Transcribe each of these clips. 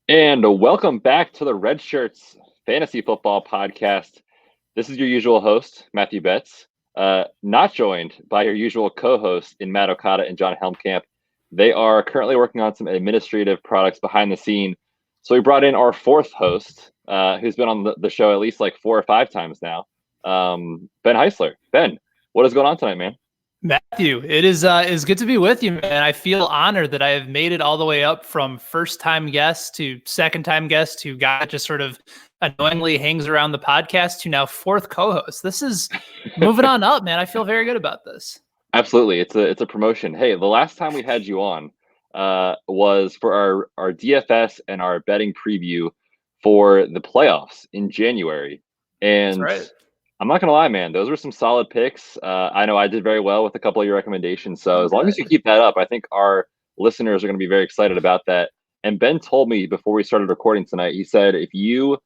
And welcome back to the Red Shirts Fantasy Football Podcast. This is your usual host, Matthew Betz, not joined by your usual co-host in Matt Okada and John Helmkamp. They are currently working on some administrative products behind the scene. So we brought in our fourth host, who's been on the show at least like 4 or 5 times now, Ben Heisler. Ben, what is going on tonight, man? Matthew, it is good to be with you, man. I feel honored that I have made it all the way up from first-time guest to second-time guest to guy that just sort of annoyingly hangs around the podcast to now fourth co-host. This is moving on up, man. I feel very good about this. Absolutely, it's a promotion. Hey, the last time we had you on was for our DFS and our betting preview for the playoffs in January, and That's right. I'm not gonna lie, man. Those were some solid picks. I know I did very well with a couple of your recommendations. So as long as you keep that up, I think our listeners are going to be very excited about that. And Ben told me before we started recording tonight, he said, if you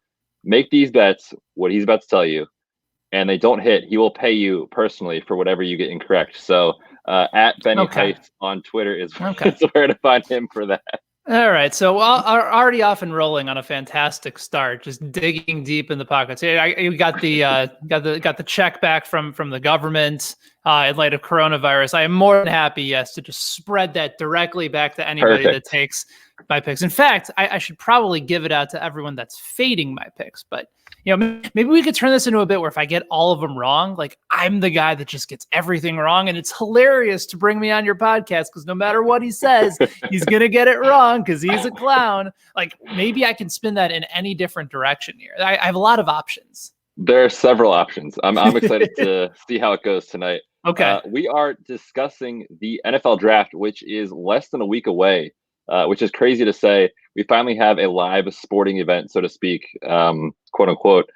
make these bets, what he's about to tell you, and they don't hit, he will pay you personally for whatever you get incorrect. So at Benny Heist on Twitter is where to find him for that. All right, so we're already off and rolling on a fantastic start, just digging deep in the pockets. You got the check back from the government in light of coronavirus. I am more than happy, yes, to just spread that directly back to anybody that takes my picks. In fact, I should probably give it out to everyone that's fading my picks, but maybe we could turn this into a bit where if I get all of them wrong, like I'm the guy that just gets everything wrong. And it's hilarious to bring me on your podcast because no matter what he says, he's going to get it wrong because he's a clown. Like maybe I can spin that in any different direction here. I have a lot of options. There are several options. I'm excited to see how it goes tonight. Okay. We are discussing the NFL draft, which is less than a week away, which is crazy to say. We finally have a live sporting event, so to speak, quote unquote,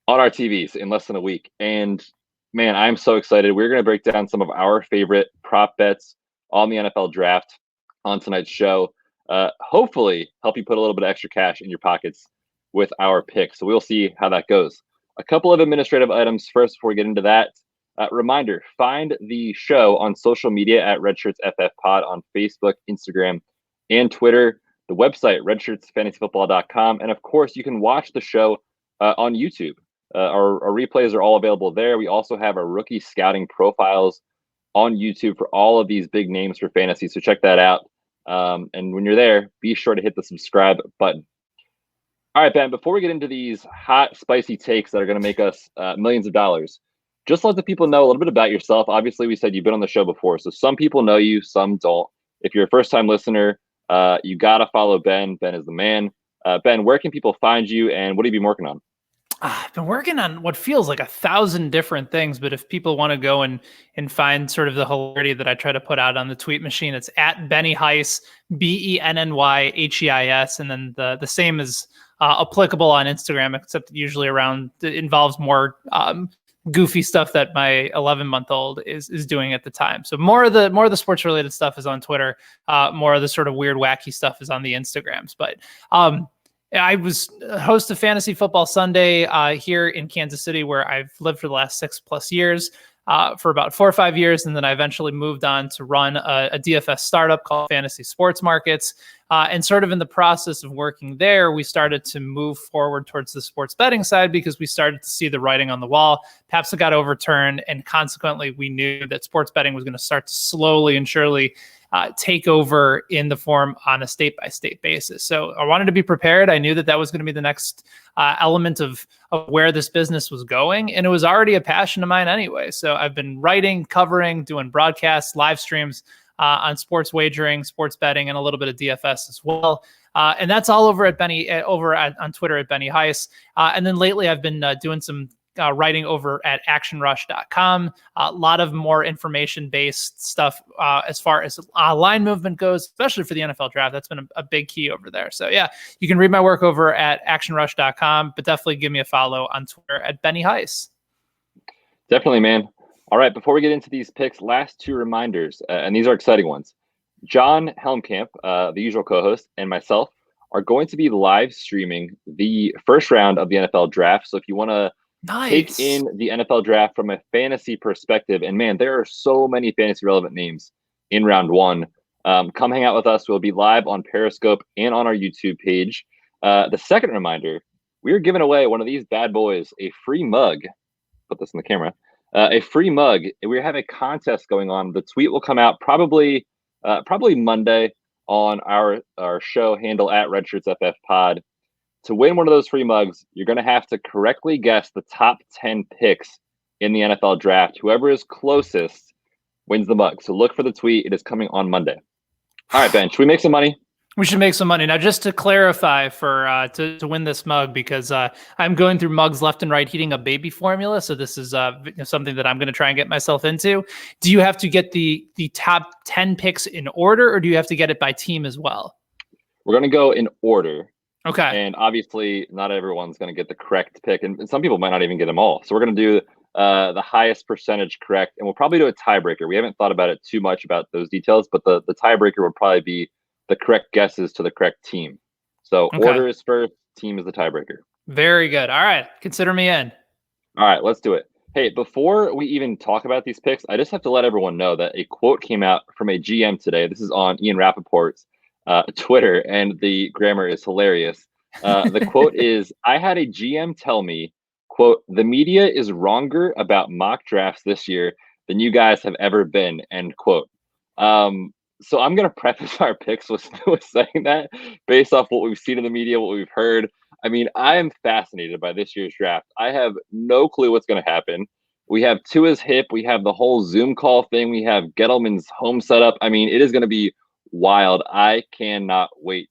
on our TVs in less than a week. And man, I'm so excited. We're going to break down some of our favorite prop bets on the NFL draft on tonight's show. Hopefully help you put a little bit of extra cash in your pockets with our picks. So we'll see how that goes. A couple of administrative items first before we get into that. Reminder, find the show on social media at RedshirtsFFPod on Facebook, Instagram, and Twitter. The website, redshirtsfantasyfootball.com. And of course, you can watch the show on YouTube. Our replays are all available there. We also have our rookie scouting profiles on YouTube for all of these big names for fantasy. So check that out. And when you're there, be sure to hit the subscribe button. All right, Ben, before we get into these hot, spicy takes that are going to make us millions of dollars, just let the people know a little bit about yourself. Obviously, we said you've been on the show before, so some people know you, some don't. If you're a first-time listener, you got to follow Ben. Ben is the man. Ben, where can people find you, and what have you been working on? I've been working on what feels like 1,000 different things, but if people want to go and find sort of the hilarity that I try to put out on the tweet machine, it's at Benny Heis, BENNYHEIS, and then the same is applicable on Instagram, except usually it involves more goofy stuff that my 11-month-old is doing at the time. So more of the sports related stuff is on Twitter. More of the sort of weird, wacky stuff is on the Instagrams. But I was host of Fantasy Football Sunday here in Kansas City, where I've lived for the last 6+ years, for about 4 or 5 years. And then I eventually moved on to run a DFS startup called Fantasy Sports Markets. And sort of in the process of working there, we started to move forward towards the sports betting side because we started to see the writing on the wall. PAPSA got overturned, and consequently, we knew that sports betting was going to start to slowly and surely take over in the form on a state-by-state basis. So I wanted to be prepared. I knew that was going to be the next element of where this business was going, and it was already a passion of mine anyway. So I've been writing, covering, doing broadcasts, live streams on sports wagering, sports betting, and a little bit of DFS as well. And that's all over at Benny, on Twitter at Benny Heis. And then lately I've been doing some writing over at actionrush.com. A lot of more information-based stuff as far as line movement goes, especially for the NFL draft. That's been a big key over there. So yeah, you can read my work over at actionrush.com, but definitely give me a follow on Twitter at Benny Heis. Definitely, man. All right, before we get into these picks, last 2 reminders, and these are exciting ones. John Helmkamp, the usual co-host, and myself are going to be live streaming the first round of the NFL draft. So if you want to take in the NFL draft from a fantasy perspective, and man, there are so many fantasy relevant names in round 1. Come hang out with us. We'll be live on Periscope and on our YouTube page. The second reminder, we are giving away one of these bad boys, a free mug. Put this in the camera. A free mug. We have a contest going on. The tweet will come out probably Monday on our show handle at RedShirtsFF Pod. To win one of those free mugs, you're going to have to correctly guess the top 10 picks in the NFL draft. Whoever is closest wins the mug. So look for the tweet. It is coming on Monday. All right, Ben, should we make some money? We should make some money. Now, just to clarify for to win this mug, because I'm going through mugs left and right, heating up baby formula. So this is something that I'm going to try and get myself into. Do you have to get the top 10 picks in order, or do you have to get it by team as well? We're going to go in order. Okay. And obviously, not everyone's going to get the correct pick, and some people might not even get them all. So we're going to do the highest percentage correct, and we'll probably do a tiebreaker. We haven't thought about it too much about those details, but the tiebreaker would probably be the correct guesses to the correct team. So order is first, team is the tiebreaker. Very good. All right. Consider me in. All right, let's do it. Hey, before we even talk about these picks, I just have to let everyone know that a quote came out from a GM today. This is on Ian Rappaport's Twitter, and the grammar is hilarious. The quote is, "I had a GM tell me, quote, the media is wronger about mock drafts this year than you guys have ever been," end quote. So I'm going to preface our picks with saying that based off what we've seen in the media, what we've heard. I mean, I am fascinated by this year's draft. I have no clue what's going to happen. We have Tua's hip. We have the whole Zoom call thing. We have Gettleman's home setup. I mean, it is going to be wild. I cannot wait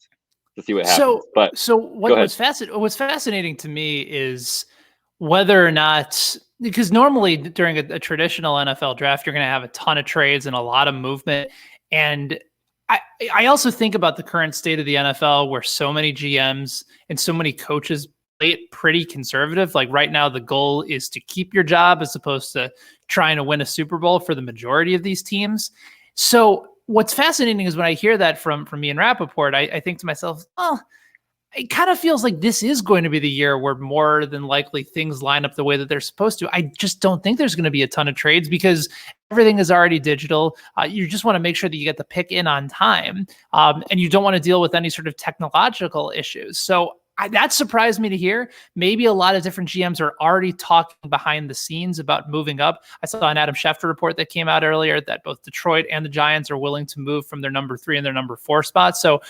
to see what happens. What's fascinating to me is whether or not, because normally during a traditional NFL draft, you're going to have a ton of trades and a lot of movement. And I also think about the current state of the NFL where so many GMs and so many coaches play it pretty conservative. Like right now, the goal is to keep your job as opposed to trying to win a Super Bowl for the majority of these teams. So what's fascinating is when I hear that from Ian Rappaport, I think to myself, oh, it kind of feels like this is going to be the year where more than likely things line up the way that they're supposed to. I just don't think there's going to be a ton of trades because everything is already digital. You just want to make sure that you get the pick in on time, and you don't want to deal with any sort of technological issues. So that surprised me to hear. Maybe a lot of different GMs are already talking behind the scenes about moving up. I saw an Adam Schefter report that came out earlier that both Detroit and the Giants are willing to move from their number 3 and their number 4 spots. So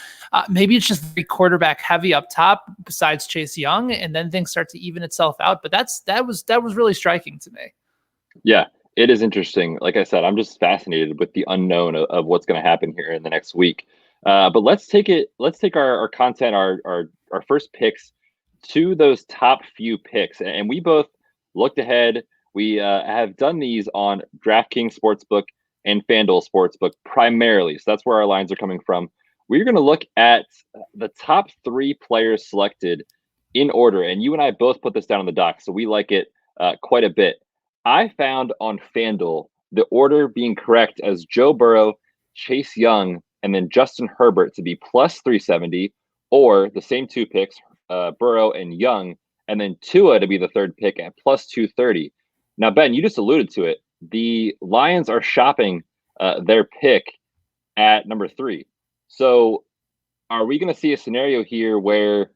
maybe it's just very quarterback heavy up top besides Chase Young, and then things start to even itself out. But that was really striking to me. Yeah, it is interesting. Like I said, I'm just fascinated with the unknown of what's going to happen here in the next week. But let's take our content, our first picks to those top few picks. And we both looked ahead. We have done these on DraftKings Sportsbook and FanDuel Sportsbook primarily. So that's where our lines are coming from. We're going to look at the top 3 players selected in order. And you and I both put this down on the doc, so we like it quite a bit. I found on FanDuel the order being correct as Joe Burrow, Chase Young, and then Justin Herbert to be plus 370, or the same 2 picks, Burrow and Young, and then Tua to be the 3rd pick at plus 230. Now, Ben, you just alluded to it. The Lions are shopping their pick at number 3. So are we going to see a scenario here where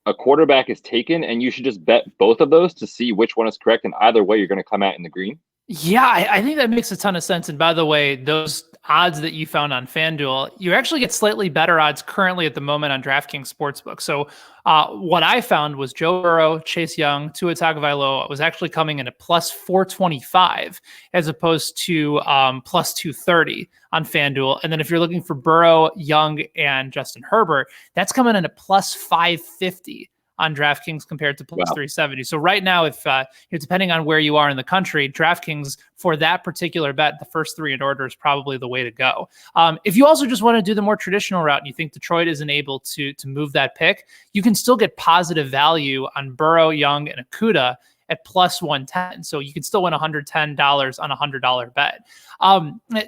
a quarterback is taken and you should just bet both of those to see which one is correct, and either way you're going to come out in the green? Yeah, I think that makes a ton of sense. And by the way, those odds that you found on FanDuel, you actually get slightly better odds currently at the moment on DraftKings Sportsbook. So what I found was Joe Burrow, Chase Young, Tua Tagovailoa was actually coming in at plus 425 as opposed to plus 230 on FanDuel. And then if you're looking for Burrow, Young, and Justin Herbert, that's coming in at plus 550 on DraftKings compared to plus 370. So right now, if depending on where you are in the country, DraftKings for that particular bet, the first 3 in order is probably the way to go. If you also just want to do the more traditional route and you think Detroit isn't able to move that pick, you can still get positive value on Burrow, Young, and Okudah at plus 110. So you can still win $110 on a $100 bet.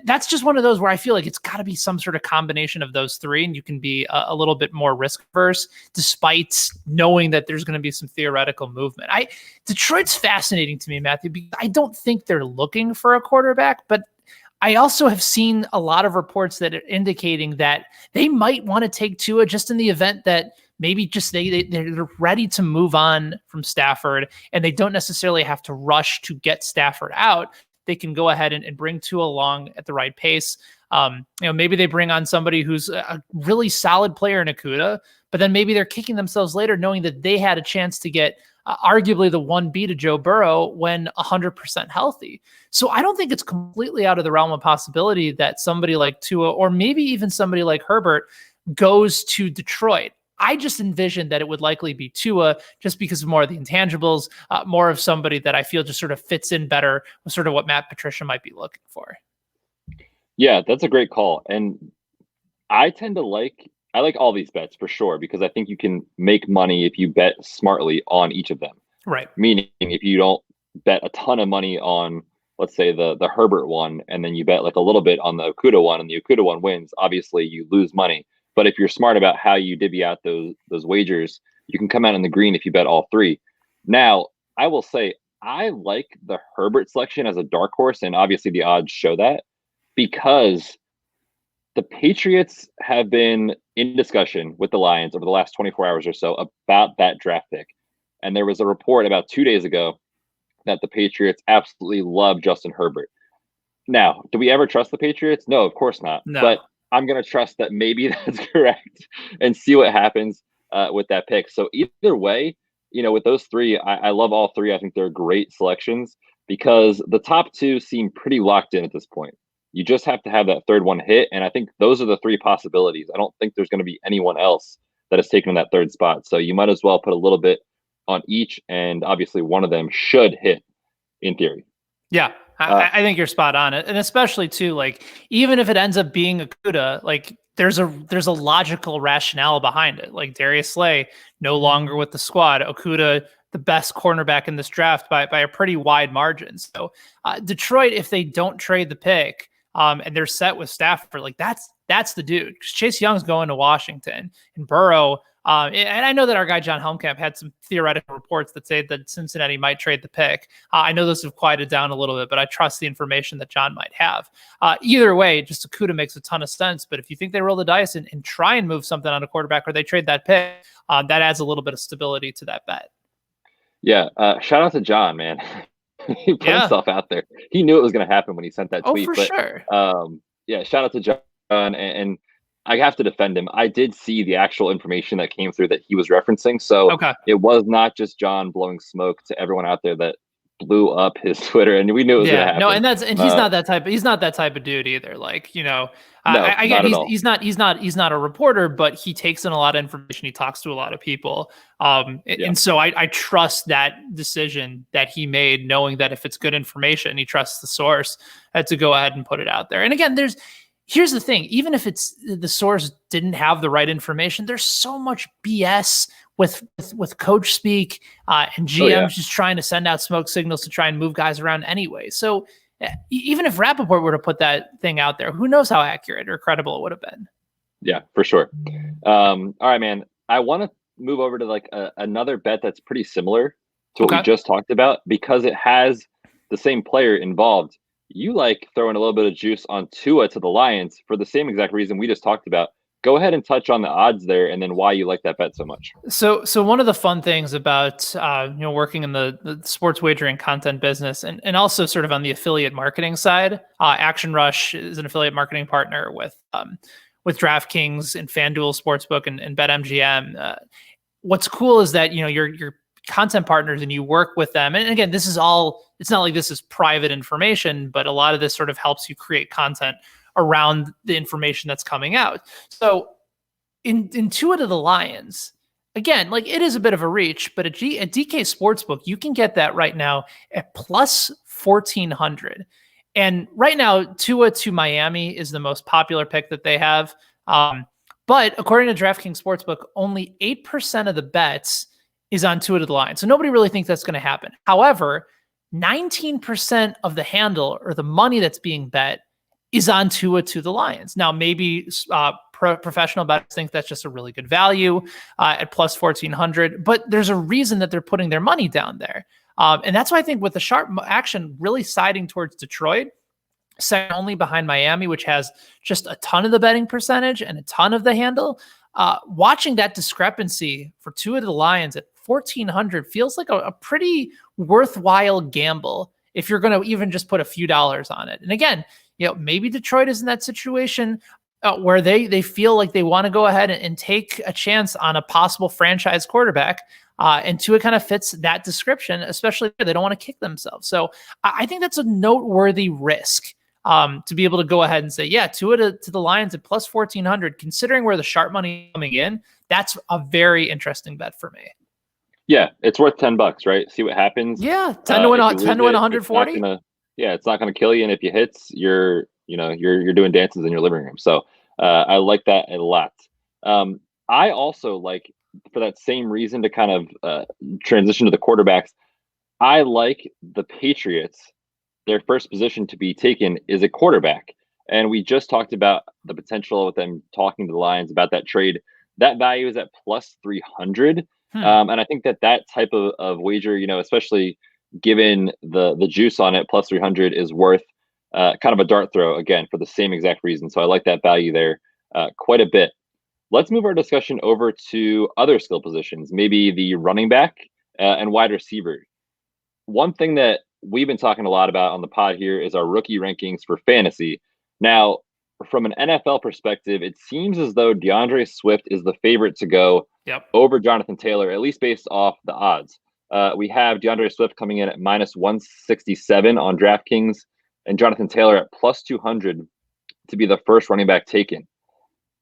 That's just one of those where I feel like it's got to be some sort of combination of those 3, and you can be a little bit more risk averse despite knowing that there's going to be some theoretical movement. Detroit's fascinating to me, Matthew, because I don't think they're looking for a quarterback, but I also have seen a lot of reports that are indicating that they might want to take Tua just in the event that maybe just they're ready to move on from Stafford and they don't necessarily have to rush to get Stafford out. They can go ahead and bring Tua along at the right pace. Maybe they bring on somebody who's a really solid player in Okudah, but then maybe they're kicking themselves later knowing that they had a chance to get arguably the 1B to Joe Burrow when 100% healthy. So I don't think it's completely out of the realm of possibility that somebody like Tua, or maybe even somebody like Herbert, goes to Detroit. I just envisioned that it would likely be Tua just because of more of the intangibles, more of somebody that I feel just sort of fits in better with sort of what Matt Patricia might be looking for. Yeah, that's a great call. And I like all these bets for sure, because I think you can make money if you bet smartly on each of them. Right. Meaning if you don't bet a ton of money on, let's say the Herbert one, and then you bet like a little bit on the Okudah one, and the Okudah one wins, obviously you lose money. But if you're smart about how you divvy out those wagers, you can come out in the green if you bet all three. Now, I will say I like the Herbert selection as a dark horse, and obviously the odds show that, because the Patriots have been in discussion with the Lions over the last 24 hours or so about that draft pick. And there was a report about 2 days ago that the Patriots absolutely love Justin Herbert. Now, do we ever trust the Patriots? No, of course not. No. But I'm going to trust that maybe that's correct and see what happens with that pick. So either way, with those three, I love all three. I think they're great selections because the top two seem pretty locked in at this point. You just have to have that third one hit. And I think those are the three possibilities. I don't think there's going to be anyone else that is taking that third spot. So you might as well put a little bit on each. And obviously one of them should hit in theory. Yeah, I think you're spot on. And especially too, like, even if it ends up being Okudah, like there's a logical rationale behind it. Like Darius Slay no longer with the squad. Okudah, the best cornerback in this draft by a pretty wide margin. So Detroit, if they don't trade the pick, and they're set with Stafford, like that's the dude. Because Chase Young's going to Washington, and Burrow. And I know that our guy John Helmkamp had some theoretical reports that say that Cincinnati might trade the pick. I know those have quieted down a little bit, but I trust the information that John might have. Either way, just Okudah makes a ton of sense. But if you think they roll the dice and try and move something on a quarterback, or they trade that pick, that adds a little bit of stability to that bet. Yeah. Shout out to John, man. He put himself out there. He knew it was going to happen when he sent that tweet. For sure. Yeah, shout out to John. And I have to defend him. I did see the actual information that came through that he was referencing. So It was not just John blowing smoke to everyone out there that blew up his Twitter, and we knew it was going to happen. No, and he's not that type. He's not that type of dude either. Like, I get he's not a reporter, but he takes in a lot of information. He talks to a lot of people, and so I trust that decision that he made, knowing that if it's good information, he trusts the source to go ahead and put it out there. And again, here's the thing: even if it's the source didn't have the right information, there's so much BS with coach speak and GMs just trying to send out smoke signals to try and move guys around anyway. So even if Rappaport were to put that thing out there, who knows how accurate or credible it would have been. Yeah, for sure. All right, man. I want to move over to like another bet that's pretty similar to what we just talked about, because it has the same player involved. You like throwing a little bit of juice on Tua to the Lions for the same exact reason we just talked about. Go ahead and touch on the odds there, and then why you like that bet so much. So one of the fun things about working in the sports wagering content business, and also sort of on the affiliate marketing side, Action Rush is an affiliate marketing partner with DraftKings and FanDuel Sportsbook and BetMGM. What's cool is that you're content partners and you work with them. And again, it's not like this is private information, but a lot of this sort of helps you create content around the information that's coming out. So in Tua to the Lions, again, like it is a bit of a reach, but at DK Sportsbook, you can get that right now at plus 1,400. And right now, Tua to Miami is the most popular pick that they have. But according to DraftKings Sportsbook, only 8% of the bets is on Tua to the Lions. So nobody really thinks that's going to happen. However, 19% of the handle or the money that's being bet is on Tua to the Lions. Now, maybe professional bettors think that's just a really good value at plus 1,400, but there's a reason that they're putting their money down there. And that's why I think with the sharp action really siding towards Detroit, second only behind Miami, which has just a ton of the betting percentage and a ton of the handle. Watching that discrepancy for two of the Lions at 1,400 feels like a pretty worthwhile gamble if you're going to even just put a few dollars on it. And again, maybe Detroit is in that situation where they feel like they want to go ahead and take a chance on a possible franchise quarterback. And Tua kind of fits that description, especially if they don't want to kick themselves. So I think that's a noteworthy risk to be able to go ahead and say, yeah, Tua to the Lions at plus 1,400, considering where the sharp money is coming in. That's a very interesting bet for me. Yeah, it's worth $10, right? See what happens. Yeah, 10 to win 140. It's not gonna kill you, and if you hits, you're doing dances in your living room. So I like that a lot. I also like, for that same reason, to kind of transition to the quarterbacks. I like the Patriots. Their first position to be taken is a quarterback, and we just talked about the potential with them talking to the Lions about that trade. That value is at plus 300. And I think that type of wager, especially given the juice on it, plus 300 is worth kind of a dart throw, again, for the same exact reason. So I like that value there quite a bit. Let's move our discussion over to other skill positions, maybe the running back and wide receiver. One thing that we've been talking a lot about on the pod here is our rookie rankings for fantasy. Now, from an NFL perspective, it seems as though DeAndre Swift is the favorite to go over Jonathan Taylor, at least based off the odds. We have DeAndre Swift coming in at minus 167 on DraftKings, and Jonathan Taylor at plus 200 to be the first running back taken.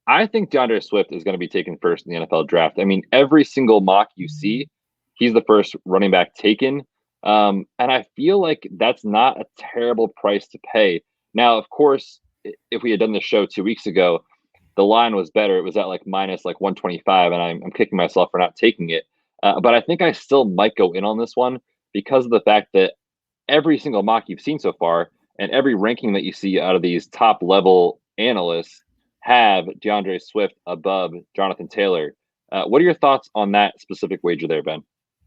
I think DeAndre Swift is going to be taken first in the NFL draft. I mean, every single mock you see, he's the first running back taken. And I feel like that's not a terrible price to pay. Now, of course, if we had done this show 2 weeks ago, the line was better. It was at minus 125, and I'm kicking myself for not taking it. But I think I still might go in on this one because of the fact that every single mock you've seen so far and every ranking that you see out of these top level analysts have DeAndre Swift above Jonathan Taylor. What are your thoughts on that specific wager there, Ben?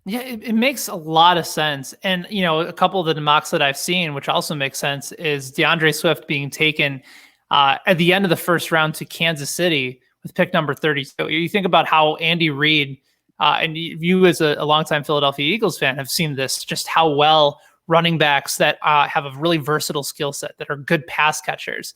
Yeah, it makes a lot of sense. And, a couple of the mocks that I've seen, which also makes sense, is DeAndre Swift being taken at the end of the first round to Kansas City with pick number 32. You think about how Andy Reid, and you as a longtime Philadelphia Eagles fan have seen this, just how well running backs that have a really versatile skill set, that are good pass catchers,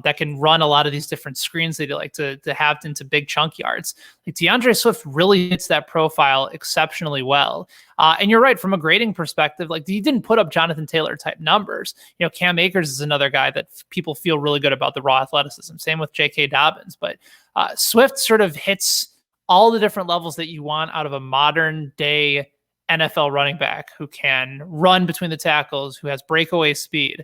that can run a lot of these different screens that you like to have into big chunk yards. Like DeAndre Swift really hits that profile exceptionally well. And you're right, from a grading perspective, he didn't put up Jonathan Taylor type numbers. Cam Akers is another guy that people feel really good about the raw athleticism. Same with J.K. Dobbins. But Swift sort of hits all the different levels that you want out of a modern day NFL running back who can run between the tackles, who has breakaway speed,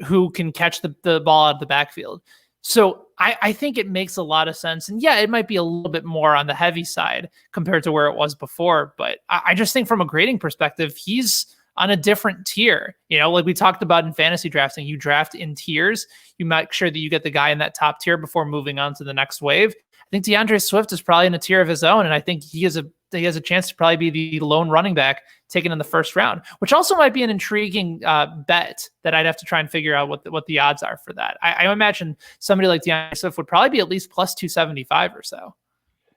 who can catch the ball out of the backfield. So I think it makes a lot of sense. And yeah, it might be a little bit more on the heavy side compared to where it was before. But I just think from a grading perspective, he's on a different tier. Like we talked about in fantasy drafting, you draft in tiers. You make sure that you get the guy in that top tier before moving on to the next wave. I think DeAndre Swift is probably in a tier of his own. And I think he has a chance to probably be the lone running back taken in the first round, which also might be an intriguing bet that I'd have to try and figure out what the odds are for that. I imagine somebody like DeAndre Swift would probably be at least plus 275 or so.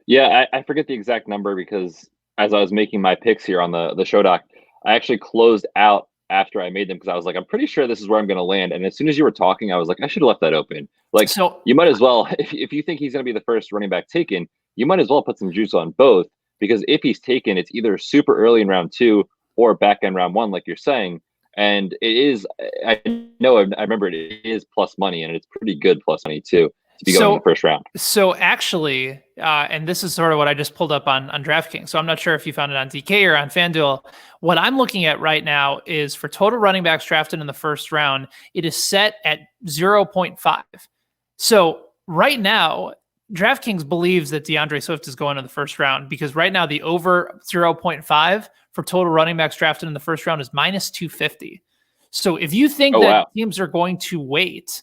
Yeah, I forget the exact number because as I was making my picks here on the show doc, I actually closed out after I made them because I was like, I'm pretty sure this is where I'm going to land. And as soon as you were talking, I was like, I should have left that open. So you might as well, if you think he's going to be the first running back taken, you might as well put some juice on both, because if he's taken, it's either super early in round 2 or back end round 1, like you're saying. And it is, I remember it is plus money, and it's pretty good plus money too, to be going in the first round. So actually, and this is sort of what I just pulled up on DraftKings. So I'm not sure if you found it on DK or on FanDuel. What I'm looking at right now is for total running backs drafted in the first round, it is set at 0.5. So right now, DraftKings believes that DeAndre Swift is going in the first round because right now the over 0.5 for total running backs drafted in the first round is minus 250. So if you think teams are going to wait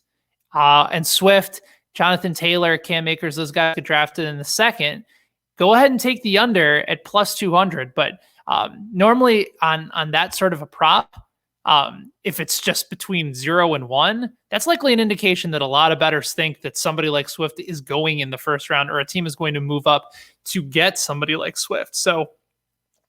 and Swift, Jonathan Taylor, Cam Akers, those guys get drafted in the second, go ahead and take the under at plus 200. But normally on that sort of a prop, If it's just between 0 and 1, that's likely an indication that a lot of bettors think that somebody like Swift is going in the first round, or a team is going to move up to get somebody like Swift. So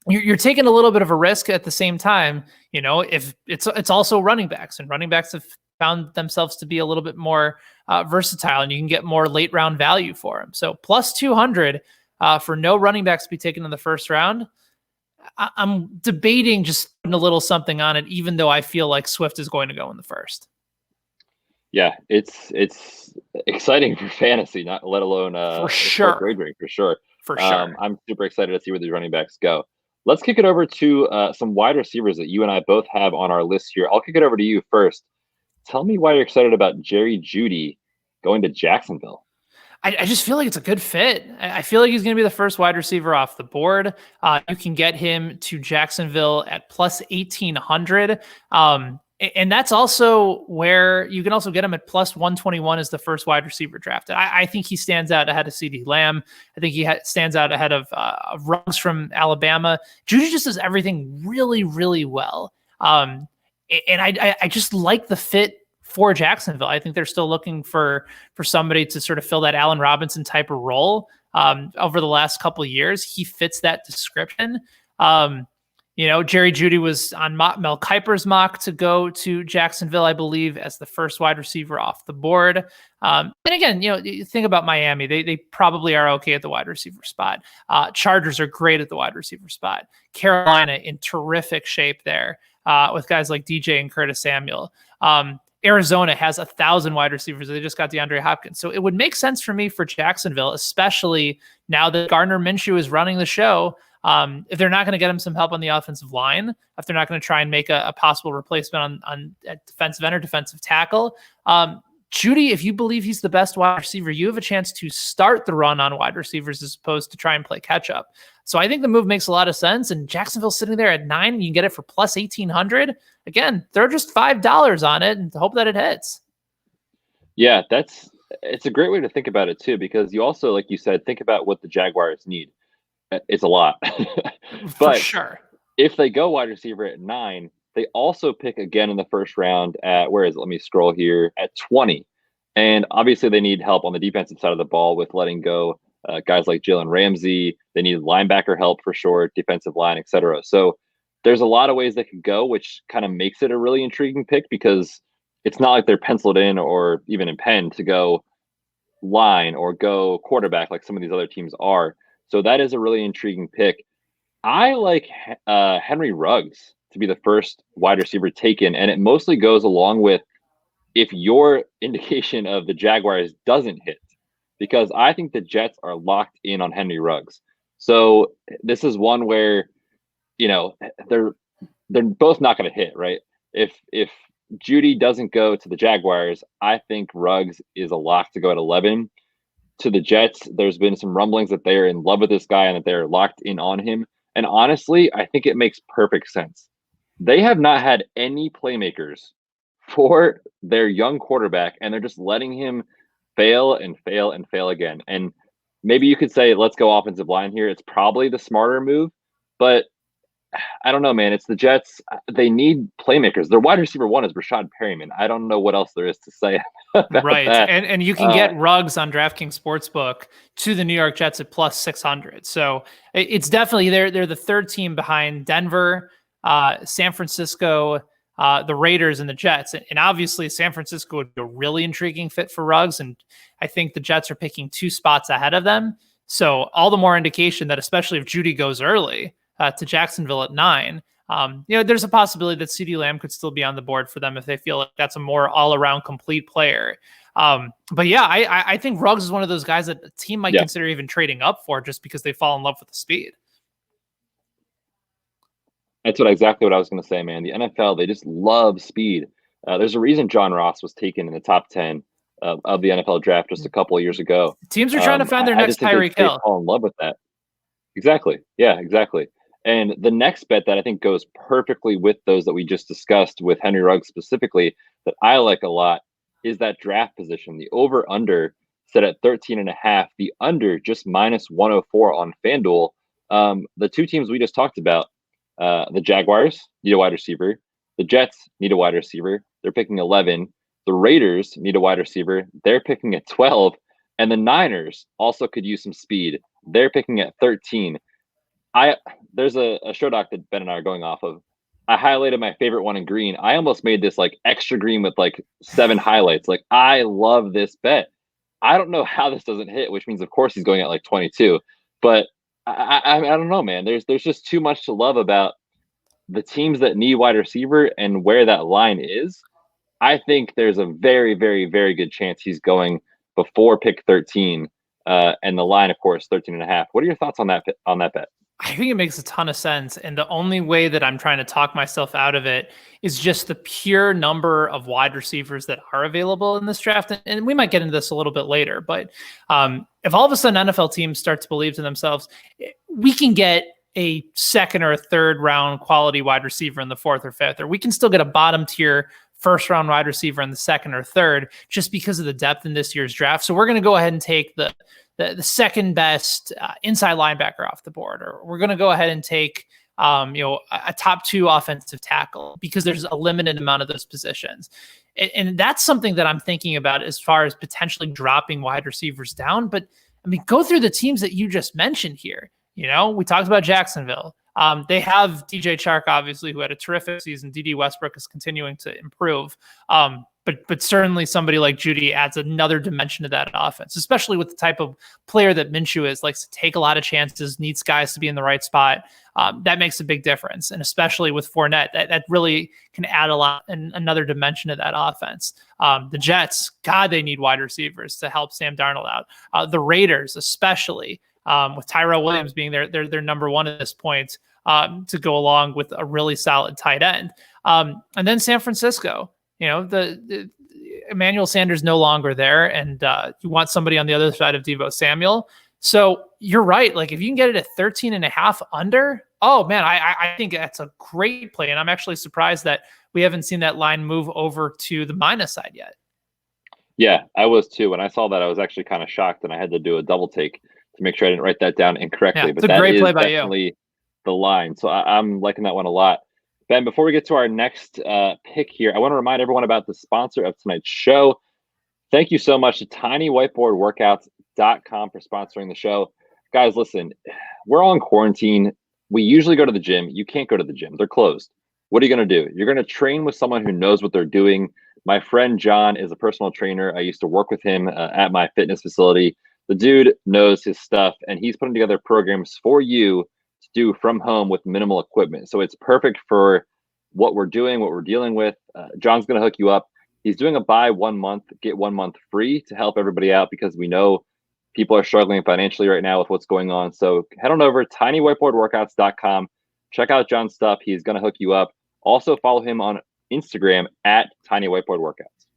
you're taking a little bit of a risk at the same time. If it's also running backs, and running backs have found themselves to be a little bit more versatile, and you can get more late round value for them. So plus 200 for no running backs to be taken in the first round. I'm debating just putting a little something on it, even though I feel like Swift is going to go in the first. Yeah, it's exciting for fantasy, not let alone for sure. Wagering, for sure. For sure. I'm super excited to see where these running backs go. Let's kick it over to some wide receivers that you and I both have on our list here. I'll kick it over to you first. Tell me why you're excited about Jerry Jeudy going to Jacksonville. I just feel like it's a good fit. I feel like he's going to be the first wide receiver off the board. You can get him to Jacksonville at plus 1,800. And that's also where you can also get him at plus 121 as the first wide receiver drafted. I think he stands out ahead of CeeDee Lamb. I think he stands out ahead of Ruggs from Alabama. Jeudy just does everything really, really well. And I just like the fit for Jacksonville. I think they're still looking for somebody to sort of fill that Allen Robinson type of role. Over the last couple of years, he fits that description. Jerry Jeudy was on Mel Kiper's mock to go to Jacksonville, I believe, as the first wide receiver off the board. And again, you think about Miami, they probably are okay at the wide receiver spot. Chargers are great at the wide receiver spot. Carolina in terrific shape there with guys like DJ and Curtis Samuel. Arizona has 1,000 wide receivers. They just got DeAndre Hopkins. So it would make sense for me for Jacksonville, especially now that Gardner Minshew is running the show. If they're not going to get him some help on the offensive line, if they're not going to try and make a possible replacement on defensive end or defensive tackle, Jeudy, if you believe he's the best wide receiver, you have a chance to start the run on wide receivers as opposed to try and play catch up. So I think the move makes a lot of sense. And Jacksonville's sitting there at 9, and you can get it for plus 1,800. Again, they're just $5 on it and hope that it hits. Yeah, it's a great way to think about it too, because you also, like you said, think about what the Jaguars need. It's a lot. But for sure, if they go wide receiver at 9, they also pick again in the first round at, where is it? Let me scroll here, at 20. And obviously they need help on the defensive side of the ball with letting go guys like Jalen Ramsey. They need linebacker help for sure, defensive line, etc. So there's a lot of ways they could go, which kind of makes it a really intriguing pick, because it's not like they're penciled in or even in pen to go line or go quarterback like some of these other teams are. So that is a really intriguing pick. I like Henry Ruggs to be the first wide receiver taken, and it mostly goes along with if your indication of the Jaguars doesn't hit, because I think the Jets are locked in on Henry Ruggs. So this is one where, they're both not going to hit, right? If Jeudy doesn't go to the Jaguars, I think Ruggs is a lock to go at 11. To the Jets, there's been some rumblings that they're in love with this guy and that they're locked in on him. And honestly, I think it makes perfect sense. They have not had any playmakers for their young quarterback, and they're just letting him fail and fail and fail again. And maybe you could say, let's go offensive line here. It's probably the smarter move, but I don't know, man. It's the Jets. They need playmakers. Their wide receiver 1 is Rashad Perryman. I don't know what else there is to say about right. that. And you can get Ruggs on DraftKings Sportsbook to the New York Jets at plus 600. So it's definitely, they're the third team behind Denver, San Francisco, the Raiders, and the Jets. And obviously San Francisco would be a really intriguing fit for Ruggs. And I think the Jets are picking 2 spots ahead of them. So all the more indication that, especially if Jeudy goes early to Jacksonville at 9, there's a possibility that CeeDee Lamb could still be on the board for them if they feel like that's a more all-around complete player. But yeah, I think Ruggs is one of those guys that a team might consider even trading up for, just because they fall in love with the speed. That's exactly what I was going to say, man. The NFL, they just love speed. There's a reason John Ross was taken in the top 10 of the NFL draft just a couple of years ago. Teams are trying to find their next Tyreek Hill. Fall in love with that. Exactly. Yeah, exactly. And the next bet that I think goes perfectly with those that we just discussed, with Henry Ruggs specifically, that I like a lot, is that draft position. The over-under set at 13.5. The under just minus 104 on FanDuel. The two teams we just talked about, the Jaguars need a wide receiver. The Jets need a wide receiver. They're picking 11. The Raiders need a wide receiver. They're picking at 12. And the Niners also could use some speed. They're picking at 13. There's a show doc that Ben and I are going off of. I highlighted my favorite one in green. I almost made this like extra green with like 7 highlights. Like, I love this bet. I don't know how this doesn't hit, which means of course he's going at like 22. But I don't know, man. There's just too much to love about the teams that need wide receiver and where that line is. I think there's a very, very, very good chance he's going before pick 13. And the line, of course, 13.5. What are your thoughts on that bet? I think it makes a ton of sense. And the only way that I'm trying to talk myself out of it is just the pure number of wide receivers that are available in this draft. And we might get into this a little bit later, but if all of a sudden NFL teams start to believe to themselves, we can get a second or a third round quality wide receiver in the 4th or 5th, or we can still get a bottom tier first round wide receiver in the 2nd or 3rd, just because of the depth in this year's draft. So we're going to go ahead and take the second best inside linebacker off the board, or we're going to go ahead and take a top 2 offensive tackle, because there's a limited amount of those positions. And that's something that I'm thinking about as far as potentially dropping wide receivers down. But I mean, go through the teams that you just mentioned here. We talked about Jacksonville. They have DJ Chark, obviously, who had a terrific season. D.D. Westbrook is continuing to improve. But certainly somebody like Jeudy adds another dimension to that offense, especially with the type of player that Minshew is, likes to take a lot of chances, needs guys to be in the right spot. That makes a big difference. And especially with Fournette, that really can add a lot and another dimension to that offense. The Jets, God, they need wide receivers to help Sam Darnold out. The Raiders, especially, with Tyrell Williams being their number 1 at this point, to go along with a really solid tight end. And then San Francisco, the Emmanuel Sanders no longer there, and you want somebody on the other side of Deebo Samuel. So you're right. Like, if you can get it at 13.5 under, oh man, I think that's a great play. And I'm actually surprised that we haven't seen that line move over to the minus side yet. Yeah, I was too. When I saw that, I was actually kind of shocked, and I had to do a double take to make sure I didn't write that down incorrectly. Yeah, it's but a great play by definitely you. The line. So I'm liking that one a lot. Ben, before we get to our next pick here, I want to remind everyone about the sponsor of tonight's show. Thank you so much to tinywhiteboardworkouts.com for sponsoring the show. Guys, listen, we're all in quarantine. We usually go to the gym. You can't go to the gym. They're closed. What are you going to do? You're going to train with someone who knows what they're doing. My friend John is a personal trainer. I used to work with him at my fitness facility. The dude knows his stuff, and he's putting together programs for you to do from home with minimal equipment. So it's perfect for what we're doing, what we're dealing with. John's going to hook you up. He's doing a buy 1 month, get 1 month free to help everybody out, because we know people are struggling financially right now with what's going on. So head on over to tinywhiteboardworkouts.com. Check out John's stuff. He's going to hook you up. Also follow him on Instagram at tinywhiteboardworkouts.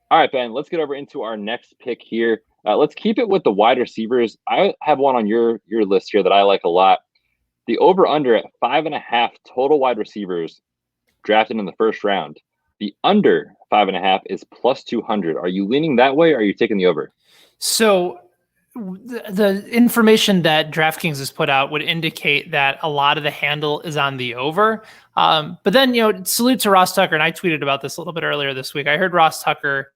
All right, Ben, let's get over into our next pick here. Let's keep it with the wide receivers. I have one on your list here that I like a lot. The over-under at 5.5 total wide receivers drafted in the first round. The under 5.5 is plus 200. Are you leaning that way, or are you taking the over? So the information that DraftKings has put out would indicate that a lot of the handle is on the over. But then, salute to Ross Tucker. And I tweeted about this a little bit earlier this week. I heard Ross Tucker,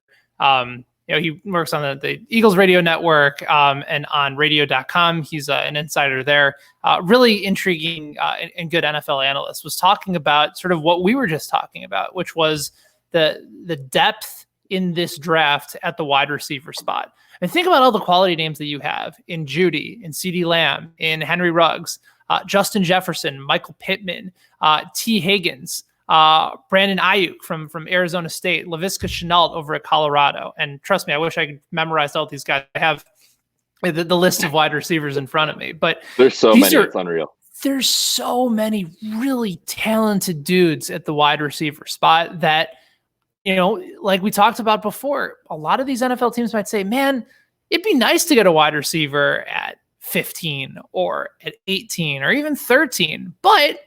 he works on the Eagles radio network and on radio.com. He's an insider there. Really intriguing and good NFL analyst, was talking about sort of what we were just talking about, which was the depth in this draft at the wide receiver spot. And think about all the quality names that you have in Jeudy, in CeeDee Lamb, in Henry Ruggs, Justin Jefferson, Michael Pittman, T. Higgins, Brandon Ayuk from Arizona State, Laviska Shenault over at Colorado. And trust me, I wish I could memorize all these guys. I have the list of wide receivers in front of me. But there's so many, it's unreal. There's so many really talented dudes at the wide receiver spot that, like we talked about before, a lot of these NFL teams might say, man, it'd be nice to get a wide receiver at 15 or at 18 or even 13. But,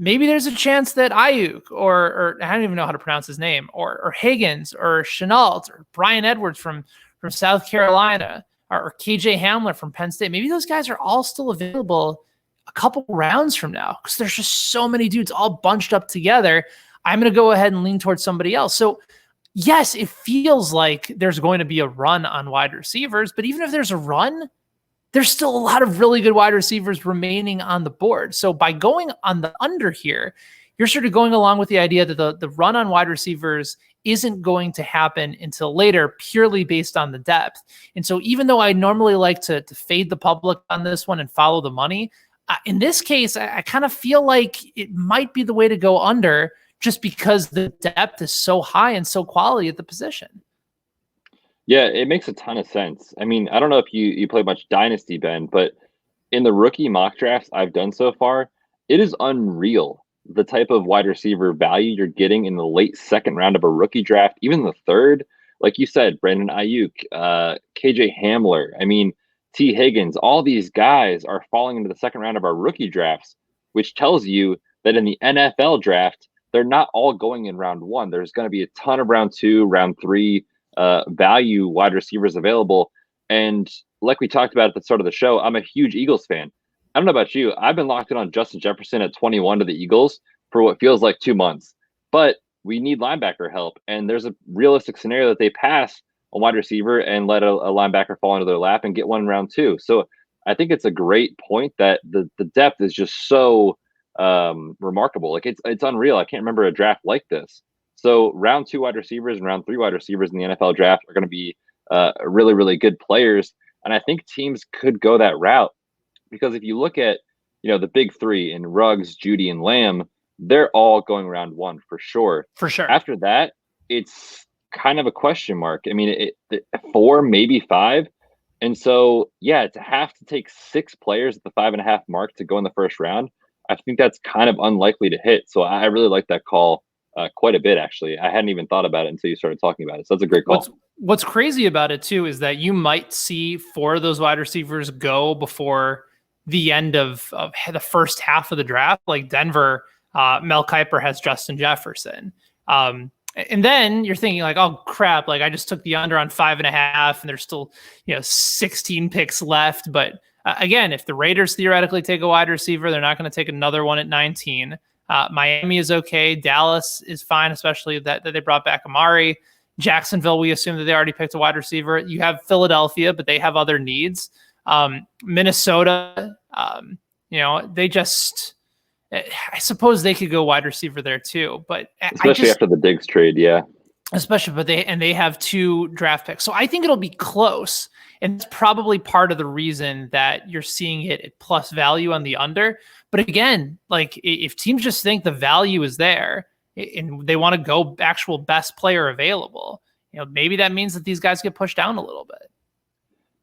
maybe there's a chance that Ayuk or I don't even know how to pronounce his name, or Higgins or Shenault or Brian Edwards from South Carolina or KJ Hamler from Penn State, maybe those guys are all still available a couple rounds from now, because there's just so many dudes all bunched up together, I'm going to go ahead and lean towards somebody else. So yes, it feels like there's going to be a run on wide receivers, but even if there's a run, there's still a lot of really good wide receivers remaining on the board. So by going on the under here, you're sort of going along with the idea that the run on wide receivers isn't going to happen until later, purely based on the depth. And so even though I normally like to fade the public on this one and follow the money, in this case, I kind of feel like it might be the way to go under, just because the depth is so high and so quality at the position. Yeah, it makes a ton of sense. I mean, I don't know if you play much Dynasty, Ben, but in the rookie mock drafts I've done so far, it is unreal the type of wide receiver value you're getting in the late second round of a rookie draft, even the third. Like you said, Brandon Ayuk, KJ Hamler, I mean, T. Higgins, all these guys are falling into the second round of our rookie drafts, which tells you that in the NFL draft, they're not all going in round one. There's going to be a ton of round two, round three value wide receivers available. And like we talked about at the start of the show, I'm a huge Eagles fan. I don't know about you. I've been locked in on Justin Jefferson at 21 to the Eagles for what feels like 2 months. But we need linebacker help. And there's a realistic scenario that they pass a wide receiver and let a linebacker fall into their lap and get one in round two. So I think it's a great point that the depth is just so remarkable. Like it's unreal. I can't remember a draft like this. So round two wide receivers and round three wide receivers in the NFL draft are going to be really, really good players. And I think teams could go that route, because if you look at, the big three in Ruggs, Judy, and Lamb, they're all going round one for sure. For sure. After that, it's kind of a question mark. I mean, 4, maybe 5. And so, yeah, to have to take 6 players at the 5.5 mark to go in the first round, I think that's kind of unlikely to hit. So I really like that call quite a bit, actually. I hadn't even thought about it until you started talking about it. So that's a great call. What's crazy about it, too, is that you might see 4 of those wide receivers go before the end of the first half of the draft. Like Denver, Mel Kiper has Justin Jefferson. And then you're thinking like, oh, crap, like I just took the under on 5.5 and there's still, 16 picks left. But again, if the Raiders theoretically take a wide receiver, they're not going to take another one at 19. Miami is okay. Dallas is fine, especially that they brought back Amari. Jacksonville, we assume that they already picked a wide receiver. You have Philadelphia, but they have other needs. Minnesota, they just, I suppose they could go wide receiver there too, but especially after the Diggs trade. Yeah. Especially, but they have 2 draft picks. So I think it'll be close. And it's probably part of the reason that you're seeing it at plus value on the under. But again, like if teams just think the value is there and they want to go actual best player available, maybe that means that these guys get pushed down a little bit.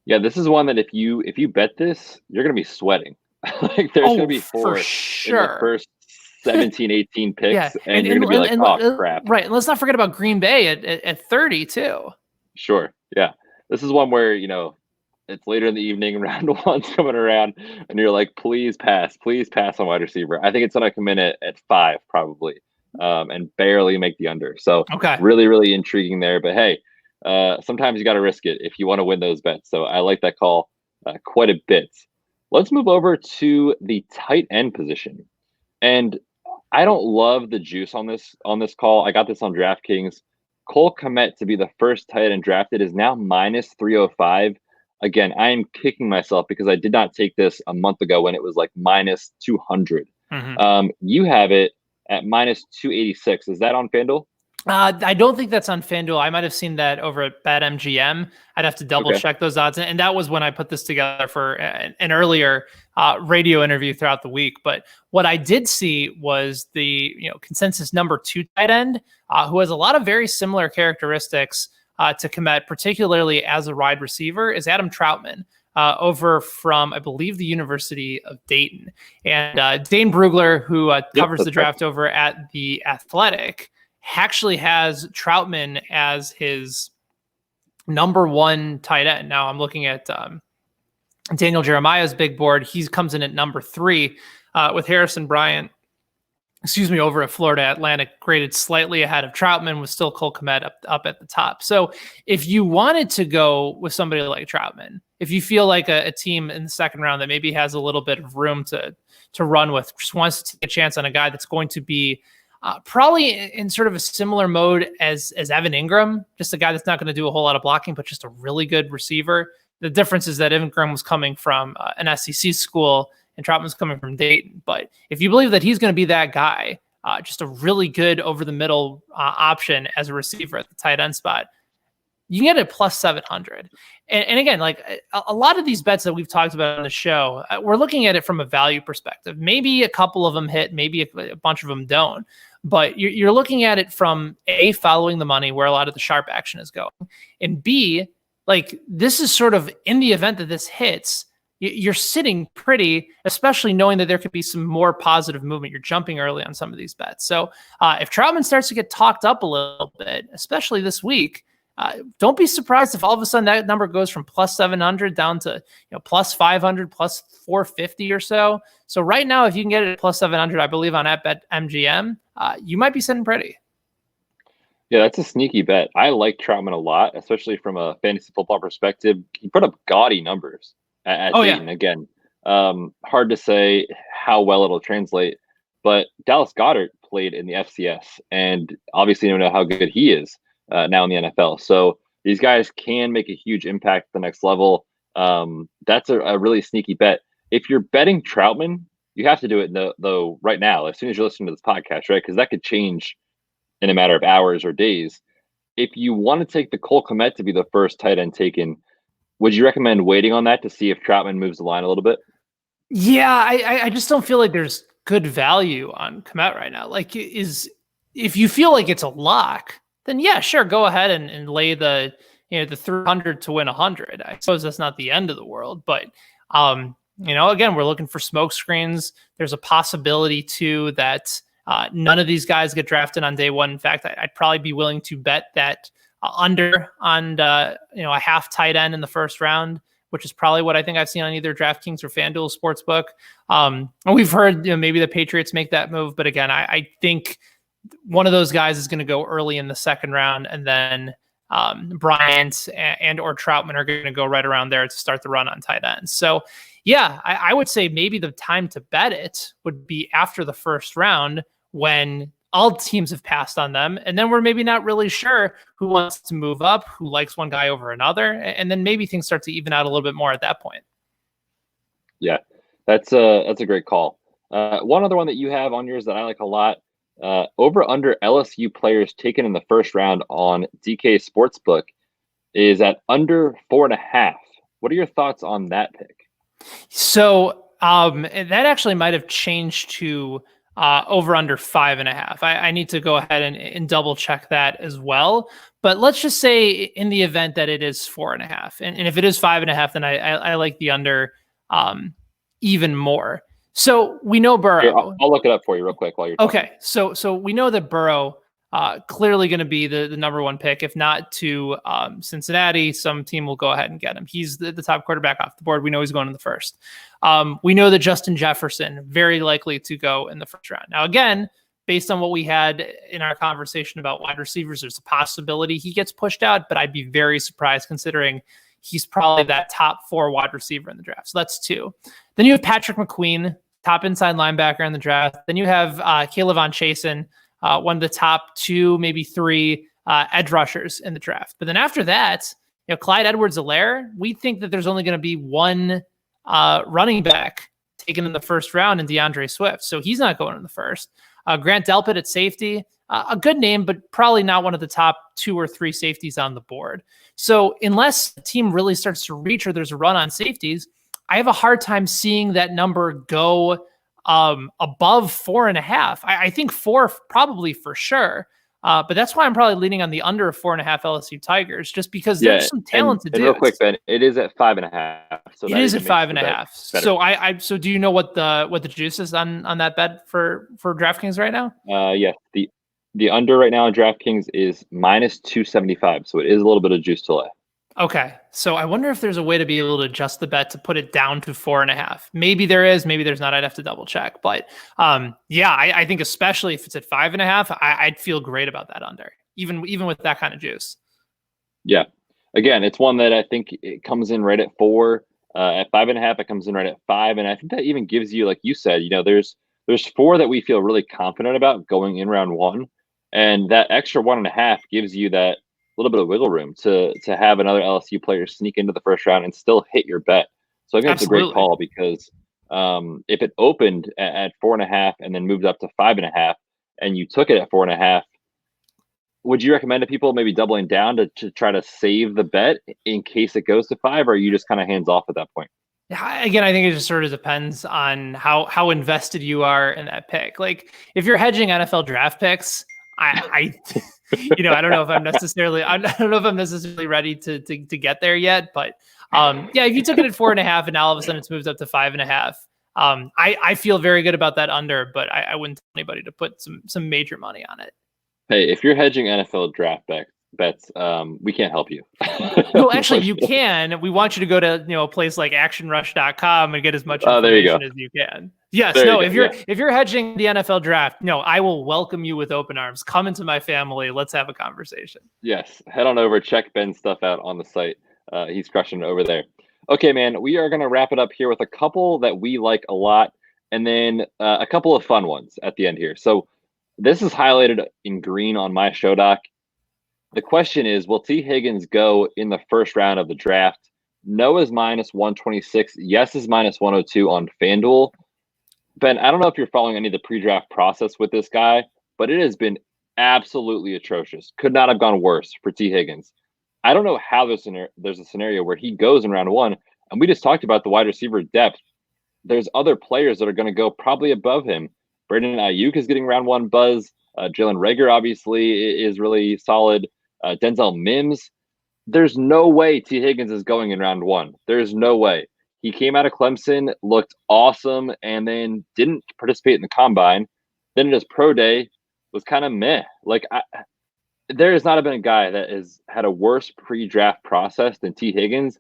Yeah, this is one that if you bet this, you're going to be sweating. Like there's going to be 4 for sure. in the first 17, 18 picks, yeah. and you're going to be like, oh, crap. Right, and let's not forget about Green Bay at 30 too. Sure, yeah. This is one where, it's later in the evening, round one's coming around, and you're like, please pass on wide receiver. I think it's going to come in at 5 probably, and barely make the under. So really, really intriguing there. But hey, sometimes you got to risk it if you want to win those bets. So I like that call quite a bit. Let's move over to the tight end position. And I don't love the juice on this call. I got this on DraftKings. Cole Kmet to be the first tight end drafted is now minus 305. Again, I am kicking myself because I did not take this a month ago when it was like minus 200. Mm-hmm. You have it at minus 286. Is that on FanDuel? I don't think that's on FanDuel. I might have seen that over at BetMGM. I'd have to double check those odds. And that was when I put this together for an earlier radio interview throughout the week. But what I did see was the consensus number 2 tight end, who has a lot of very similar characteristics to Kmet, particularly as a wide receiver, is Adam Troutman. Over from, I believe, the University of Dayton. And Dane Brugler, who covers the draft over at The Athletic, actually has Troutman as his number 1 tight end. Now I'm looking at Daniel Jeremiah's big board. He comes in at number 3 with Harrison Bryant over at Florida Atlantic, graded slightly ahead of Troutman, was still Cole Kmet up at the top. So if you wanted to go with somebody like Troutman, if you feel like a team in the second round that maybe has a little bit of room to run with, just wants to take a chance on a guy that's going to be probably in sort of a similar mode as Evan Ingram, just a guy that's not going to do a whole lot of blocking, but just a really good receiver. The difference is that Ingram was coming from an SEC school and Troutman's coming from Dayton. But if you believe that he's going to be that guy, just a really good over the middle option as a receiver at the tight end spot, you can get it plus 700. And again, like a lot of these bets that we've talked about on the show, we're looking at it from a value perspective. Maybe a couple of them hit, maybe a bunch of them don't. But you're looking at it from A, following the money, where a lot of the sharp action is going, and B, like this is sort of in the event that this hits, you're sitting pretty, especially knowing that there could be some more positive movement. You're jumping early on some of these bets. So if Troutman starts to get talked up a little bit, especially this week, don't be surprised if all of a sudden that number goes from plus 700 down to plus 500, plus 450 or so. So right now, if you can get it at plus 700, I believe on @BetMGM, you might be sitting pretty. Yeah, that's a sneaky bet. I like Troutman a lot, especially from a fantasy football perspective. He put up gaudy numbers at Dayton. Again, hard to say how well it'll translate, but Dallas Goedert played in the FCS, and obviously you know how good he is now in the NFL. So these guys can make a huge impact at the next level. That's a really sneaky bet. If you're betting Troutman, you have to do it though right now, as soon as you're listening to this podcast, right? Because that could change in a matter of hours or days. If you want to take the Cole Kmet to be the first tight end taken, would you recommend waiting on that to see if Troutman moves the line a little bit? Yeah, I just don't feel like there's good value on Kmet right now. Like, if you feel like it's a lock, then yeah, sure, go ahead and lay the the 300 to win 100. I suppose that's not the end of the world, but again, we're looking for smoke screens. There's a possibility too that none of these guys get drafted on day one. In fact, I'd probably be willing to bet that under on a half tight end in the first round, which is probably what I think I've seen on either DraftKings or FanDuel Sportsbook. And we've heard maybe the Patriots make that move, but again, I think one of those guys is going to go early in the second round, and then Bryant and or Troutman are going to go right around there to start the run on tight ends. So yeah, I would say maybe the time to bet it would be after the first round, when all teams have passed on them. And then we're maybe not really sure who wants to move up, who likes one guy over another. And then maybe things start to even out a little bit more at that point. Yeah, that's a great call. One other one that you have on yours that I like a lot, over under LSU players taken in the first round on DK Sportsbook is at under 4.5. What are your thoughts on that pick? So that actually might have changed to over under 5.5. I need to go ahead and double check that as well. But let's just say in the event that it is 4.5, and if it is 5.5, then I like the under even more. So we know Burrow. Here, I'll look it up for you real quick while you're talking. Okay, so we know that Burrow clearly going to be the number one pick. If not to Cincinnati, some team will go ahead and get him. He's the top quarterback off the board. We know he's going in the first. We know that Justin Jefferson, very likely to go in the first round. Now, again, based on what we had in our conversation about wide receivers, there's a possibility he gets pushed out, but I'd be very surprised considering he's probably that top 4 wide receiver in the draft. So that's 2. Then you have Patrick McQueen, top inside linebacker in the draft. Then you have Caleb Von Chasen, one of the top 2, maybe 3 edge rushers in the draft. But then after that, Clyde Edwards-Helaire, we think that there's only going to be one running back taken in the first round in DeAndre Swift. So he's not going in the first. Grant Delpit at safety, a good name, but probably not one of the top 2 or 3 safeties on the board. So unless the team really starts to reach or there's a run on safeties, I have a hard time seeing that number go above 4.5. I think 4 probably for sure. But that's why I'm probably leaning on the under 4.5 LSU Tigers, just because there's some talented dudes. Real quick, Ben, it is at 5.5. So it is at 5.5. So do you know what the juice is on that bet for DraftKings right now? Yeah, the under right now on DraftKings is -275. So it is a little bit of juice to lay. Okay. So I wonder if there's a way to be able to adjust the bet to put it down to 4.5. Maybe there is, maybe there's not. I'd have to double check. But yeah, I think especially if it's at 5.5, I'd feel great about that under, even with that kind of juice. Yeah. Again, it's one that I think it comes in right at 4. At 5.5, it comes in right at 5. And I think that even gives you, like you said, there's 4 that we feel really confident about going in round 1. And that extra 1.5 gives you that little bit of wiggle room to have another LSU player sneak into the first round and still hit your bet. So I think it's a great call because if it opened at 4.5 and then moved up to 5.5 and you took it at 4.5, would you recommend to people maybe doubling down to try to save the bet in case it goes to 5, or are you just kind of hands off at that point? Again, I think it just sort of depends on how invested you are in that pick. Like if you're hedging NFL draft picks, I I don't know if I'm necessarily ready to get there yet, but yeah, if you took it at 4.5 and now all of a sudden it's moved up to 5.5, I feel very good about that under, but I wouldn't tell anybody to put some major money on it. Hey, if you're hedging NFL draft bets, we can't help you. No, actually, you can. We want you to go to a place like actionrush.com and get as much information as you can. Yes, if you're hedging the NFL draft, no, I will welcome you with open arms. Come into my family. Let's have a conversation. Yes, head on over, check Ben's stuff out on the site. He's crushing it over there. Okay, man, we are going to wrap it up here with a couple that we like a lot, and then a couple of fun ones at the end here. So this is highlighted in green on my show doc. The question is, will T. Higgins go in the first round of the draft? No is minus 126. Yes is minus 102 on FanDuel. Ben, I don't know if you're following any of the pre-draft process with this guy, but it has been absolutely atrocious. Could not have gone worse for T. Higgins. I don't know how there's a scenario where he goes in round 1, and we just talked about the wide receiver depth. There's other players that are going to go probably above him. Brandon Ayuk is getting round 1 buzz. Jalen Reagor obviously is really solid. Denzel Mims. There's no way T. Higgins is going in round 1. There's no way. He came out of Clemson, looked awesome, and then didn't participate in the combine. Then at his pro day was kind of meh. Like there has not been a guy that has had a worse pre-draft process than T. Higgins.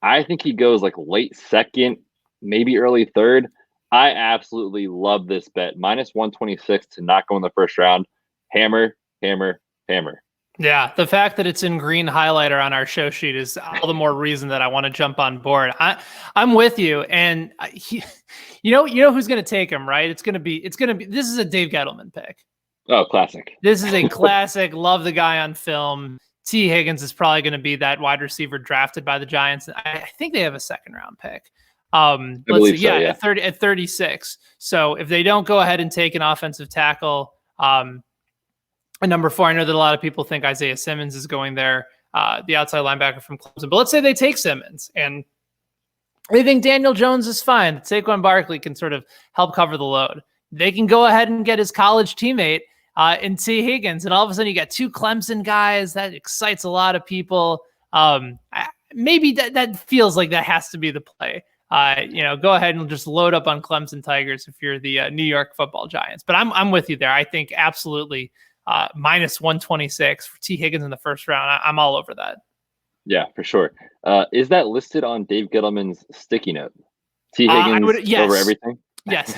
I think he goes like late second, maybe early third. I absolutely love this bet. Minus 126 to not go in the first round. Hammer, hammer, hammer. Yeah, the fact that it's in green highlighter on our show sheet is all the more reason that I want to jump on board. I'm with you, and you know who's going to take him, right? It's going to be. This is a Dave Gettleman pick. Oh, classic. This is a classic. Love the guy on film. T. Higgins is probably going to be that wide receiver drafted by the Giants. I think they have a second round pick. Let's see. Yeah, at 36. So if they don't go ahead and take an offensive tackle, at number 4, I know that a lot of people think Isaiah Simmons is going there, the outside linebacker from Clemson. But let's say they take Simmons and they think Daniel Jones is fine. Saquon Barkley can sort of help cover the load. They can go ahead and get his college teammate in T. Higgins, and all of a sudden you got 2 Clemson guys. That excites a lot of people. Maybe that feels like that has to be the play. Go ahead and just load up on Clemson Tigers if you're the New York Football Giants. But I'm with you there. I think absolutely minus 126 for T. Higgins in the first round. I'm all over that. Yeah, for sure. Is that listed on Dave Gettleman's sticky note? T. Higgins yes. over everything? Yes.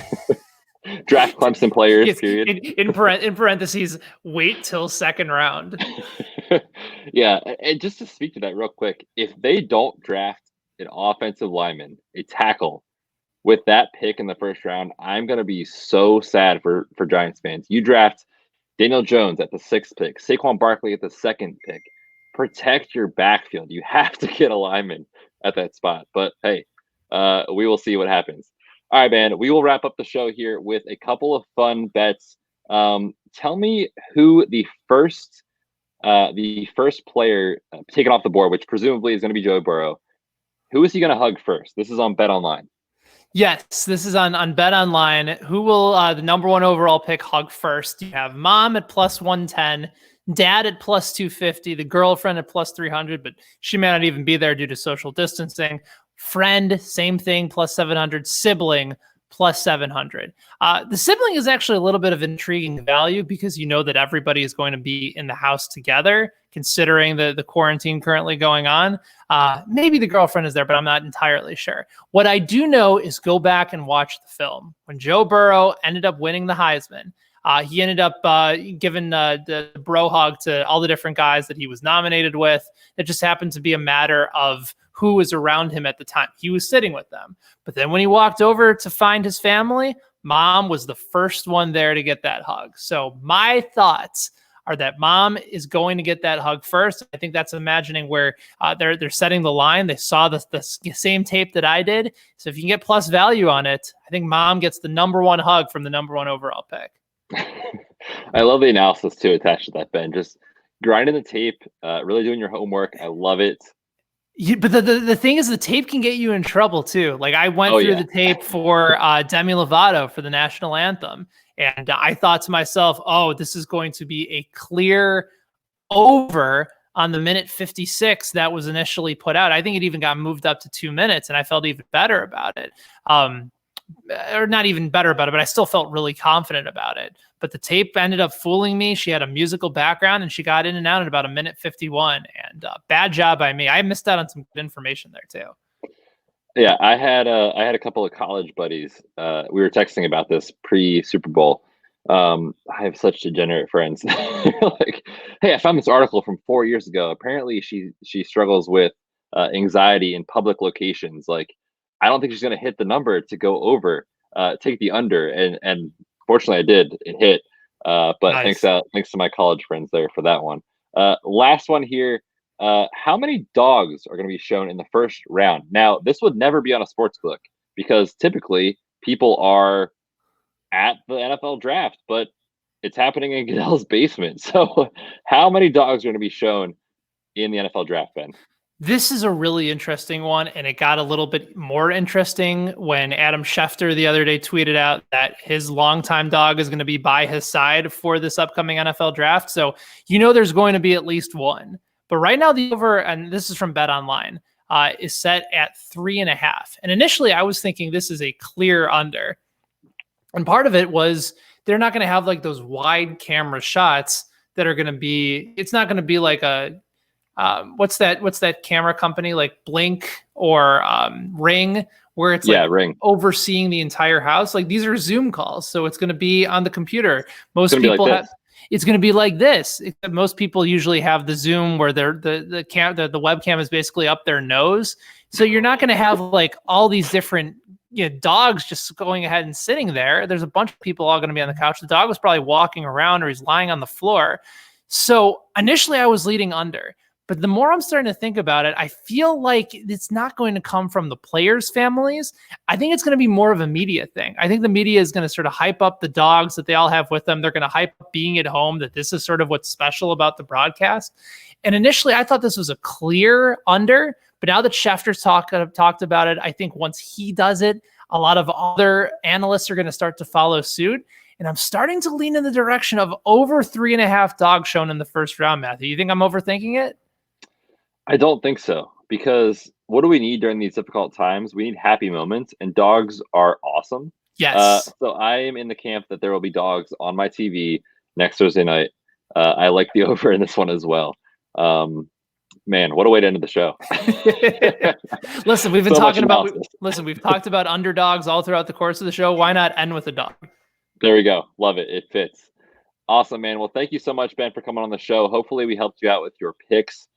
Draft Clemson players, yes. period. In parentheses, wait till second round. Yeah, and just to speak to that real quick, if they don't draft an offensive lineman, a tackle, with that pick in the first round, I'm going to be so sad for Giants fans. You draft Daniel Jones at the 6th pick, Saquon Barkley at the 2nd pick. Protect your backfield. You have to get a lineman at that spot. But hey, we will see what happens. All right, man. We will wrap up the show here with a couple of fun bets. Tell me who the first player taken off the board, which presumably is going to be Joe Burrow. Who is he going to hug first? This is on Bet Online. Yes, this is on Bet Online. Who will the number 1 overall pick hug first? You have mom at plus 110, dad at plus 250, the girlfriend at plus 300, but she may not even be there due to social distancing. Friend, same thing, plus 700. Sibling, plus 700. The sibling is actually a little bit of intriguing value because you know that everybody is going to be in the house together, considering the quarantine currently going on. Maybe the girlfriend is there, but I'm not entirely sure. What I do know is go back and watch the film. When Joe Burrow ended up winning the Heisman, he ended up giving the bro hug to all the different guys that he was nominated with. It just happened to be a matter of who was around him at the time. He was sitting with them. But then when he walked over to find his family, mom was the first one there to get that hug. So my thoughts are that mom is going to get that hug first. I think that's imagining where they're setting the line. They saw the same tape that I did. So if you can get plus value on it, I think mom gets the number one hug from the number one overall pick. I love the analysis too attached to that, Ben. Just grinding the tape, really doing your homework. I love it. But the thing is, the tape can get you in trouble too. Like I went through the tape for Demi Lovato for the national anthem, and I thought to myself, "Oh, this is going to be a clear over on the minute 56 that was initially put out." I think it even got moved up to 2 minutes, and I felt even better about it. Or not even better about it, but I still felt really confident about it. But the tape ended up fooling me. She had a musical background and she got in and out at about a minute 51, and bad job by me. I missed out on some good information there too. Yeah, I had a couple of college buddies. We were texting about this pre-Super Bowl. I have such degenerate friends. Like, hey, I found this article from 4 years ago. Apparently, she struggles with anxiety in public locations. Like, I don't think she's going to hit the number to go over. Take the under, and fortunately, I did. It hit. But Nice. thanks to my college friends there for that one. Last one here. How many dogs are going to be shown in the first round? Now, this would never be on a sports book because typically people are at the NFL draft, but it's happening in Goodell's basement. So, how many dogs are going to be shown in the NFL draft, Ben? This is a really interesting one, and it got a little bit more interesting when Adam Schefter the other day tweeted out that his longtime dog is going to be by his side for this upcoming NFL draft. So you know there's going to be at least one. But right now the over, and this is from Bet Online, is set at 3.5. And initially I was thinking this is a clear under. And part of it was they're not going to have like those wide camera shots that are going to be, it's not going to be like a, what's that camera company like Blink or Ring, where it's like Ring, overseeing the entire house. Like these are Zoom calls, so it's going to be on the computer. Most people have. It's going to be like this. Most people usually have the Zoom where the webcam is basically up their nose. So you're not going to have like all these different dogs just going ahead and sitting there. There's a bunch of people all going to be on the couch. The dog was probably walking around or he's lying on the floor. So initially I was leading under. But the more I'm starting to think about it, I feel like it's not going to come from the players' families. I think it's going to be more of a media thing. I think the media is going to sort of hype up the dogs that they all have with them. They're going to hype up being at home, that this is sort of what's special about the broadcast. And initially, I thought this was a clear under. But now that Schefter's talked about it, I think once he does it, a lot of other analysts are going to start to follow suit. And I'm starting to lean in the direction of over 3.5 dogs shown in the first round, Matthew. You think I'm overthinking it? I don't think so, because what do we need during these difficult times? We need happy moments, and dogs are awesome. Yes. So I am in the camp that there will be dogs on my TV next Thursday night. I like the over in this one as well. Man, what a way to end the show. Listen, we've talked about underdogs all throughout the course of the show. Why not end with a dog? There we go. Love it. It fits. Awesome, man. Well, thank you so much, Ben, for coming on the show. Hopefully we helped you out with your picks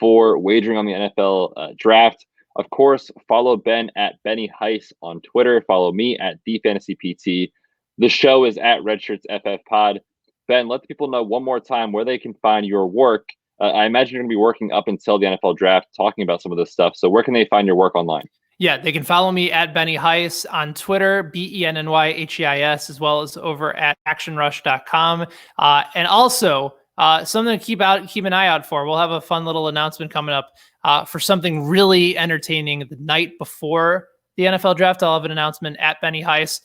for wagering on the NFL draft. Of course, follow Ben at Benny Heiss on Twitter. Follow me at TheFantasyPT. The show is at RedShirtsFF Pod. Ben, let the people know one more time where they can find your work. I imagine you're going to be working up until the NFL draft, talking about some of this stuff. So where can they find your work online? Yeah, they can follow me at Benny Heiss on Twitter, BENNYHEIS, as well as over at actionrush.com. And also, something to keep an eye out for. We'll have a fun little announcement coming up for something really entertaining the night before the NFL draft. I'll have an announcement at Benny Heiss.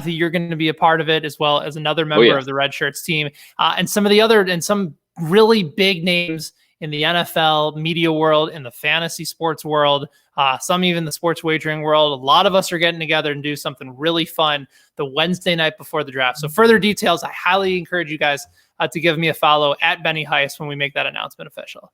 You're going to be a part of it, as well as another member of the Red Shirts team, and some really big names in the NFL media world, in the fantasy sports world, some even the sports wagering world. A lot of us are getting together and do something really fun the Wednesday night before the draft. So further details, I highly encourage you guys to give me a follow at Benny Heist when we make that announcement official.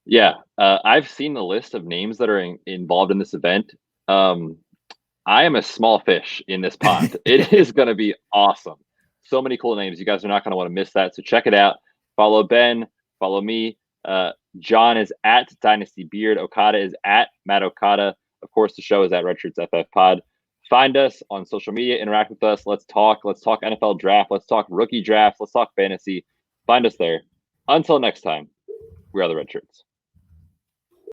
Yeah, I've seen the list of names that are involved in this event. I am a small fish in this pond. It is going to be awesome. So many cool names. You guys are not going to want to miss that. So check it out. Follow Ben. Follow me. John is at Dynasty Beard. Okada is at Matt Okada. Of course, the show is at Red Shirts FF Pod. Find us on social media. Interact with us. Let's talk. Let's talk NFL draft. Let's talk rookie draft. Let's talk fantasy. Find us there. Until next time, we are the Red Shirts.